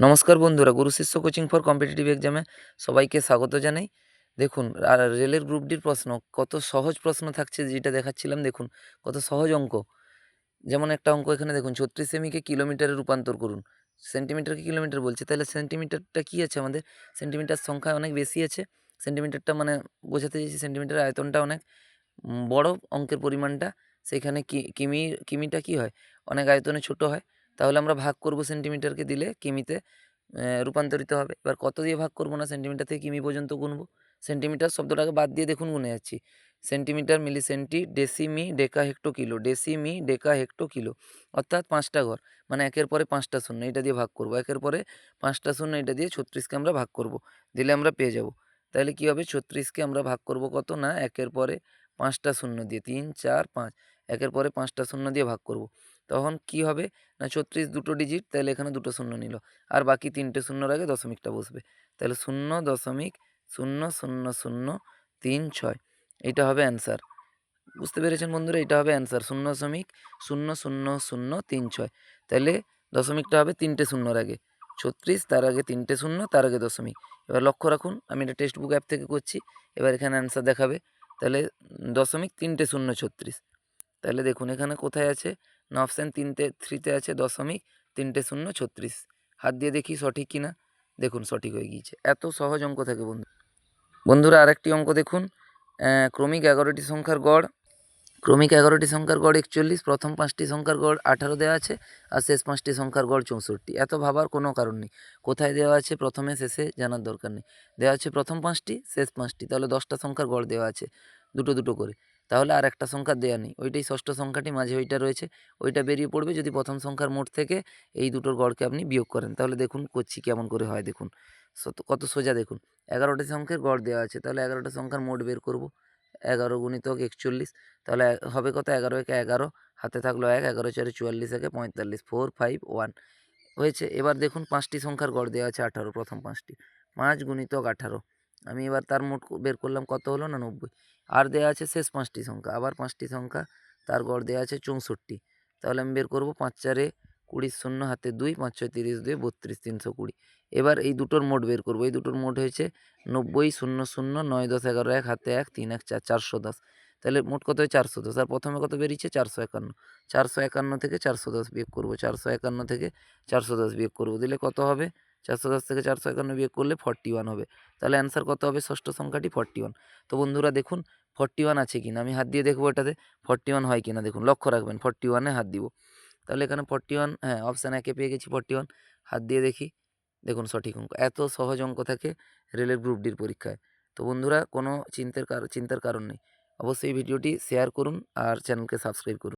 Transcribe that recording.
নমস্কার বন্ধুরা, গুরু শিষ্য কোচিং ফর কম্পিটিটিভ এক্সামে সবাইকে স্বাগত জানাই। দেখুন, আর রেলের গ্রুপ ডির প্রশ্ন কত সহজ প্রশ্ন থাকছে, যেটা দেখাচ্ছিলাম দেখুন কত সহজ অঙ্ক। যেমন একটা অঙ্ক এখানে দেখুন, 36 সেমিকে কিলোমিটারে রূপান্তর করুন। সেন্টিমিটারকে কিলোমিটার বলছে, তাহলে সেন্টিমিটারটা কি আছে আমাদের? সেন্টিমিটার সংখ্যা অনেক বেশি আছে। সেন্টিমিটারটা মানে বোঝাতে চাইছি সেন্টিমিটারের আয়তনটা অনেক বড়, অঙ্কের পরিমাণটা। সেখানে কিমিটা কি হয়? অনেক আয়তনে ছোট হয়। তাহলে আমরা ভাগ করব, সেন্টিমিটারকে দিলে কিমিতে রূপান্তরিত হবে। এবার কত দিয়ে ভাগ করব না, সেন্টিমিটার থেকে কিমি পর্যন্ত গুনব। সেন্টিমিটার শব্দটাকে বাদ দিয়ে দেখুন গুনে যাচ্ছি। সেন্টিমিটার, মিলি সেন্টি, ডেসিমি, ডেকা, হেক্টো, কিলো। ডেসিমি, ডেকা, হেক্টো, কিলো। অর্থাৎ ৫টা ঘর, মানে একের পরে ৫টা শূন্য, এটা দিয়ে ভাগ করব। একের পরে ৫টা শূন্য, এটা দিয়ে ৩৬কে আমরা ভাগ করব। দিলে আমরা পেয়ে যাব। তাহলে কি হবে? ৩৬কে আমরা ভাগ করব কত না, একের পরে ৫টা শূন্য দিয়ে, ৩, ৪, ৫। একের পরে ৫টা শূন্য দিয়ে ভাগ করব। তখন কি হবে না, ৩৬ দুটো ডিজিট, তাহলে এখানে দুটো শূন্য নিল। আর বাকি ৩টে শূন্যর আগে দশমিকটা বসবে। তাহলে 0.000036। এইটা হবে অ্যান্সার। বুঝতে পেরেছেন বন্ধুরা? এটা হবে অ্যান্সার 0.000036। তাহলে দশমিকটা হবে 3টে শূন্যর আগে। ৩৬, তার আগে 3টে শূন্য, তার আগে দশমিক। এবার লক্ষ্য রাখুন, আমি এটা টেক্সট বুক অ্যাপ থেকে করছি। এবার এখানে অ্যান্সার দেখাবে। তাহলে দশমিক 3টে শূন্য ৩৬। তাহলে দেখুন এখানে কোথায় আছে না, অপশান 3তে আছে দশমিক 3টে শূন্য ৩৬। হাত দিয়ে দেখি সঠিক কিনা। দেখুন সঠিক হয়ে গিয়েছে। এত সহজ অঙ্ক থাকে বন্ধুরা। আরেকটি অঙ্ক দেখুন, ক্রমিক 11টি সংখ্যার গড়। ক্রমিক 11টি সংখ্যার গড় 41, প্রথম 5টি সংখ্যার গড় 18 দেওয়া আছে, আর শেষ 5টি সংখ্যার গড় 64। এত ভাবার কোনো কারণ নেই। কোথায় দেওয়া আছে প্রথমে শেষে জানার দরকার নেই। দেওয়া আছে প্রথম 5টি, শেষ 5টি, তাহলে 10টা সংখ্যার গড় দেওয়া আছে দুটো দুটো করে। তাহলে আর একটা সংখ্যা দেওয়া নেই, ওইটাই ষষ্ঠ সংখ্যাটি, মাঝে ওইটা রয়েছে। ওইটা বেরিয়ে পড়বে যদি প্রথম সংখ্যার মোট থেকে এই দুটোর গড়কে আপনি বিয়োগ করেন। তাহলে দেখুন করছি কেমন করে হয়, দেখুন কত সোজা। দেখুন 11টি সংখ্যার গড় দেওয়া আছে, তাহলে 11টা সংখ্যার মোট বের করব। 11 গুণিতক 41, তাহলে হবে কত? 11 একে 11, হাতে থাকলো 1, 11 4 44, একে 45, 4 5 1 হয়েছে। এবার দেখুন 5টি সংখ্যার গড় দেওয়া আছে 18, প্রথম 5টি। 5 গুণিতক 18, আমি এবার তার মোট বের করলাম, কত হলো না 90। আর দেওয়া আছে শেষ 5টি সংখ্যা, আবার 5টি সংখ্যা, তার গড় দেওয়া আছে 64। তাহলে আমি বের করব 5 4 20, শূন্য হাতে 2, 5 6 30, 2 32, 320। এবার এই দুটোর মোট বের করব। এই দুটোর মোট হয়েছে 90, 0 0 9 10 11 1, হাতে 1, 3 1 4, 410। তাহলে মোট কত হয়? 410। আর প্রথমে কত বেরিয়েছে? 451। 451 থেকে 410 বিয়োগ করব। 451 থেকে 410 বিয়োগ করব, দিলে কত হবে? 410 থেকে 451 বিয়োগ করলে 41 হবে। তাহলে অ্যান্সার কত হবে? ষষ্ঠ সংখ্যাটি 41। তো বন্ধুরা দেখুন 41 আছে কিনা, আমি হাত দিয়ে দেখবো এটাতে 41 হয় কিনা। দেখুন লক্ষ্য রাখবেন, 41-এ হাত দিব। তাহলে এখানে 41, হ্যাঁ অপশান একে পেয়ে গেছি 41। হাত দিয়ে দেখি, দেখুন সঠিক অঙ্ক। এত সহজ অঙ্ক থাকে রেলের গ্রুপ ডির পরীক্ষায়। তো বন্ধুরা কোনো চিন্তার কারণ নেই। অবশ্যই ভিডিওটি শেয়ার করুন আর চ্যানেলকে সাবস্ক্রাইব করুন।